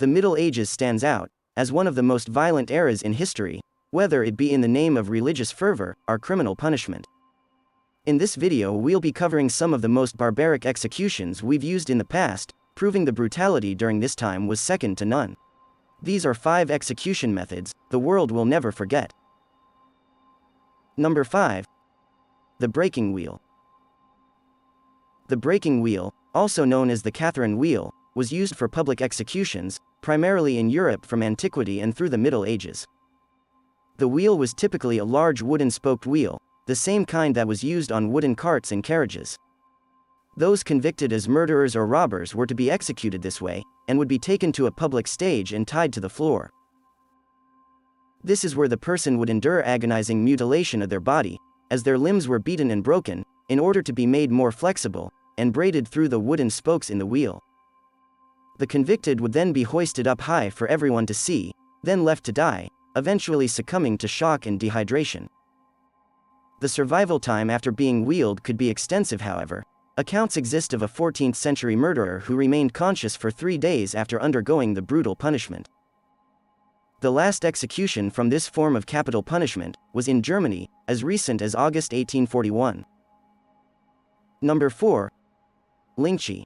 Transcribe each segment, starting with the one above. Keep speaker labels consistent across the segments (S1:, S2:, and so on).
S1: the Middle Ages stands out as one of the most violent eras in history, whether it be in the name of religious fervor or criminal punishment. In this video we'll be covering some of the most barbaric executions we've used in the past, proving the brutality during this time was second to none. These are 5 execution methods the world will never forget. Number 5. The breaking wheel. The breaking wheel, also known as the Catherine wheel, was used for public executions, primarily in Europe from antiquity and through the Middle Ages. The wheel was typically a large wooden spoked wheel, the same kind that was used on wooden carts and carriages. Those convicted as murderers or robbers were to be executed this way, and would be taken to a public stage and tied to the floor. This is where the person would endure agonizing mutilation of their body, as their limbs were beaten and broken, in order to be made more flexible, and braided through the wooden spokes in the wheel. The convicted would then be hoisted up high for everyone to see, then left to die, eventually succumbing to shock and dehydration. The survival time after being wheeled could be extensive, however. Accounts exist of a 14th century murderer who remained conscious for 3 days after undergoing the brutal punishment. The last execution from this form of capital punishment was in Germany, as recent as August 1841. Number 4. Linchi.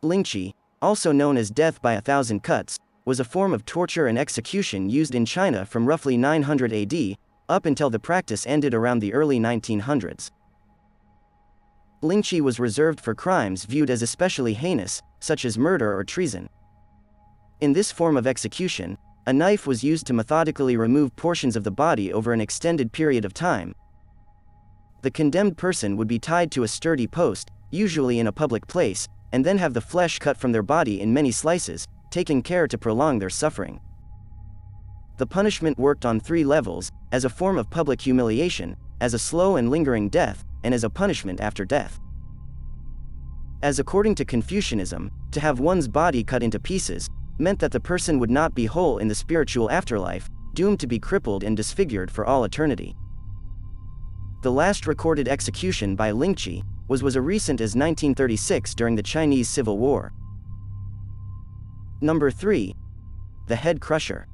S1: Linchi, also known as death by 1,000 cuts, was a form of torture and execution used in China from roughly 900 AD, up until the practice ended around the early 1900s. Linchi was reserved for crimes viewed as especially heinous, such as murder or treason. In this form of execution, a knife was used to methodically remove portions of the body over an extended period of time. The condemned person would be tied to a sturdy post, usually in a public place, and then have the flesh cut from their body in many slices, taking care to prolong their suffering. The punishment worked on 3 levels: as a form of public humiliation, as a slow and lingering death, and as a punishment after death. As according to Confucianism, to have one's body cut into pieces meant that the person would not be whole in the spiritual afterlife, doomed to be crippled and disfigured for all eternity. The last recorded execution by Linchi was as recent as 1936 during the Chinese Civil War. Number 3. The head crusher.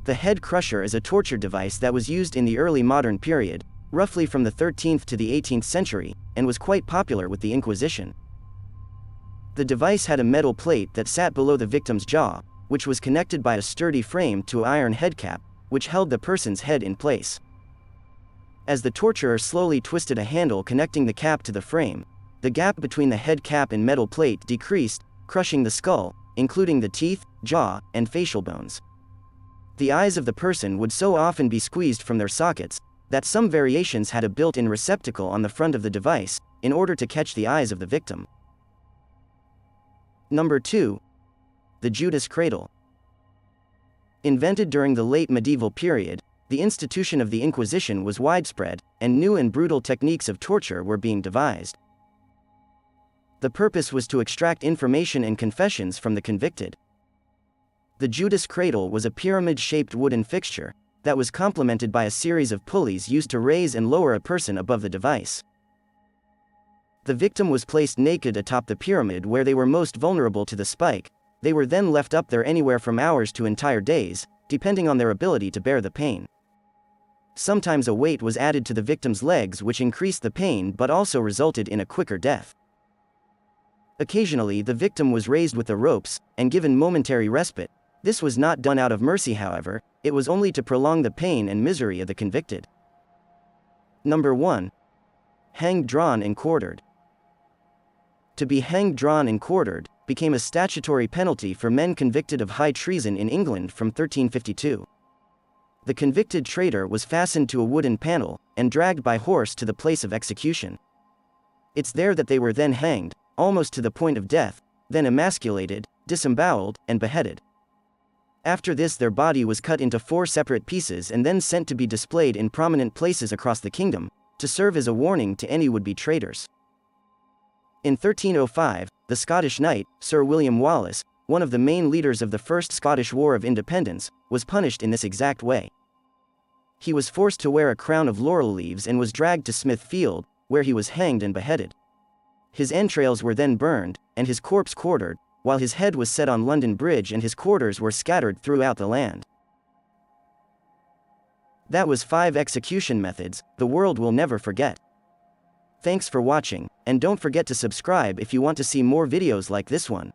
S1: The head crusher is a torture device that was used in the early modern period, roughly from the 13th to the 18th century, and was quite popular with the Inquisition. The device had a metal plate that sat below the victim's jaw, which was connected by a sturdy frame to an iron head cap, which held the person's head in place. As the torturer slowly twisted a handle connecting the cap to the frame, the gap between the head cap and metal plate decreased, crushing the skull, including the teeth, jaw, and facial bones. The eyes of the person would so often be squeezed from their sockets that some variations had a built-in receptacle on the front of the device, in order to catch the eyes of the victim. Number 2. The Judas Cradle. Invented during the late medieval period, the institution of the Inquisition was widespread, and new and brutal techniques of torture were being devised. The purpose was to extract information and confessions from the convicted. The Judas Cradle was a pyramid-shaped wooden fixture that was complemented by a series of pulleys used to raise and lower a person above the device. The victim was placed naked atop the pyramid where they were most vulnerable to the spike. They were then left up there anywhere from hours to entire days, depending on their ability to bear the pain. Sometimes a weight was added to the victim's legs, which increased the pain but also resulted in a quicker death. Occasionally the victim was raised with the ropes and given momentary respite. This was not done out of mercy, however, it was only to prolong the pain and misery of the convicted. Number 1. Hanged, drawn, and quartered. To be hanged, drawn, and quartered became a statutory penalty for men convicted of high treason in England from 1352. The convicted traitor was fastened to a wooden panel and dragged by horse to the place of execution. It's there that they were then hanged, almost to the point of death, then emasculated, disemboweled, and beheaded. After this, their body was cut into 4 separate pieces and then sent to be displayed in prominent places across the kingdom, to serve as a warning to any would-be traitors. In 1305, the Scottish knight, Sir William Wallace, one of the main leaders of the First Scottish War of Independence, was punished in this exact way. He was forced to wear a crown of laurel leaves and was dragged to Smith Field, where he was hanged and beheaded. His entrails were then burned, and his corpse quartered, while his head was set on London Bridge and his quarters were scattered throughout the land. That was 5 execution methods the world will never forget. Thanks for watching, and don't forget to subscribe if you want to see more videos like this one.